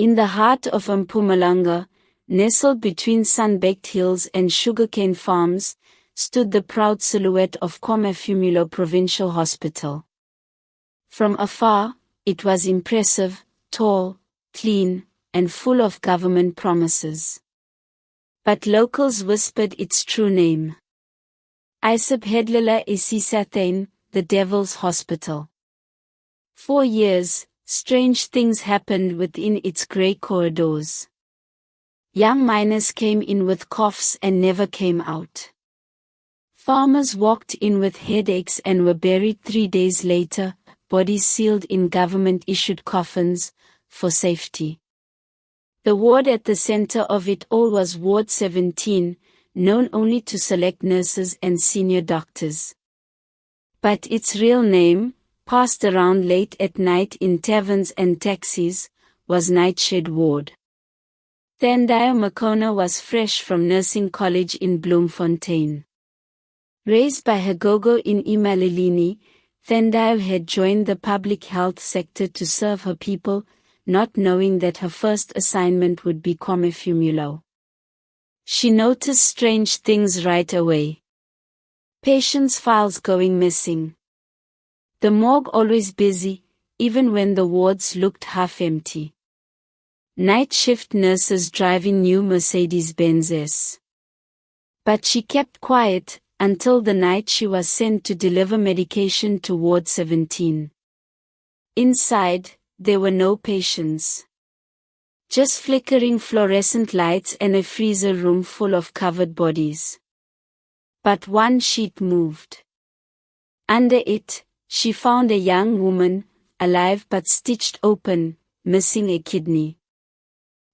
In the heart of Mpumalanga, nestled between sun-baked hills and sugarcane farms, stood the proud silhouette of KwaMaFumulo Provincial Hospital. From afar, it was impressive, tall, clean, and full of government promises. But locals whispered its true name. Isibhedlela Isisathane, the Devil's Hospital. For years, strange things happened within its grey corridors. Young miners came in with coughs and never came out. Farmers walked in with headaches and were buried 3 days later, bodies sealed in government-issued coffins, for safety. The ward at the center of it all was Ward 17, known only to select nurses and senior doctors. But its real name, passed around late at night in taverns and taxis, was Nightshade Ward. Thandayo Makona was fresh from nursing college in Bloemfontein. Raised by her gogo in Emalilini, Thandayo had joined the public health sector to serve her people, not knowing that her first assignment would be KwaMaFumulo. She noticed strange things right away. Patients' files going missing. The morgue always busy, even when the wards looked half empty. Night shift nurses driving new Mercedes-Benzes. But she kept quiet, until the night she was sent to deliver medication to Ward 17. Inside, there were no patients. Just flickering fluorescent lights and a freezer room full of covered bodies. But one sheet moved. Under it, she found a young woman, alive but stitched open, missing a kidney.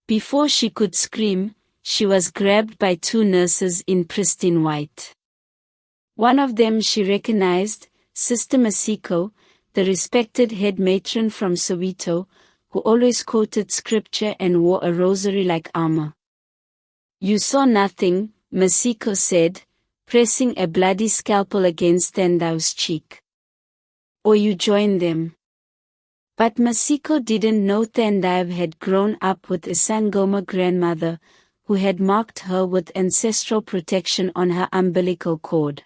Before she could scream, she was grabbed by 2 nurses in pristine white. One of them she recognized, Sister Masiko, the respected head matron from Soweto, who always quoted scripture and wore a rosary like armor. "You saw nothing," Masiko said, pressing a bloody scalpel against Thandayo's cheek. "Or you joined them." But Masiko didn't know Thandayo had grown up with a Sangoma grandmother, who had marked her with ancestral protection on her umbilical cord.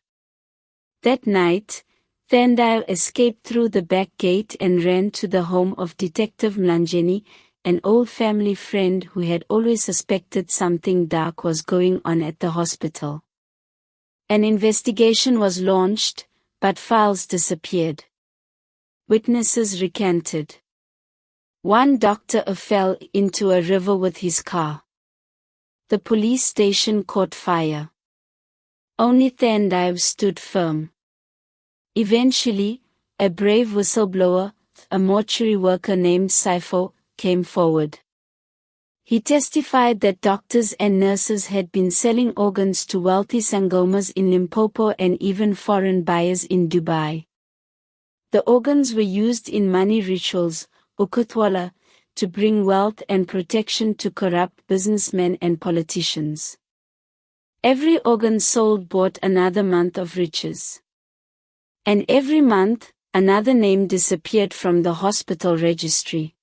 That night, Thandayo escaped through the back gate and ran to the home of Detective Mlanjeni, an old family friend who had always suspected something dark was going on at the hospital. An investigation was launched, but files disappeared. Witnesses recanted. One doctor fell into a river with his car. The police station caught fire. Only Thandayo stood firm. Eventually, a brave whistleblower, a mortuary worker named Saifo, came forward. He testified that doctors and nurses had been selling organs to wealthy Sangomas in Limpopo and even foreign buyers in Dubai. The organs were used in money rituals, ukuthwala, to bring wealth and protection to corrupt businessmen and politicians. Every organ sold bought another month of riches. And every month, another name disappeared from the hospital registry.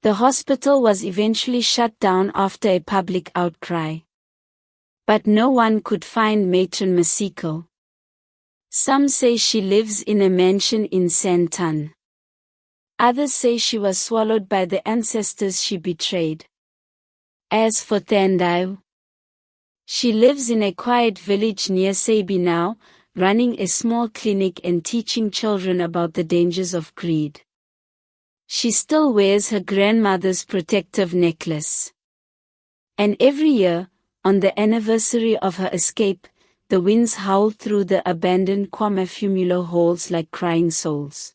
The hospital was eventually shut down after a public outcry. But no one could find Matron Masiko. Some say she lives in a mansion in Santon. Others say she was swallowed by the ancestors she betrayed. As for Thandayo, she lives in a quiet village near Reby now, running a small clinic and teaching children about the dangers of greed. She still wears her grandmother's protective necklace. And every year, on the anniversary of her escape, the winds howl through the abandoned KwaMaFumulo halls like crying souls.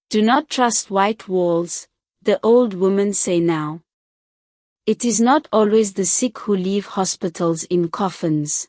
Do not trust white walls, the old women say now. It is not always the sick who leave hospitals in coffins.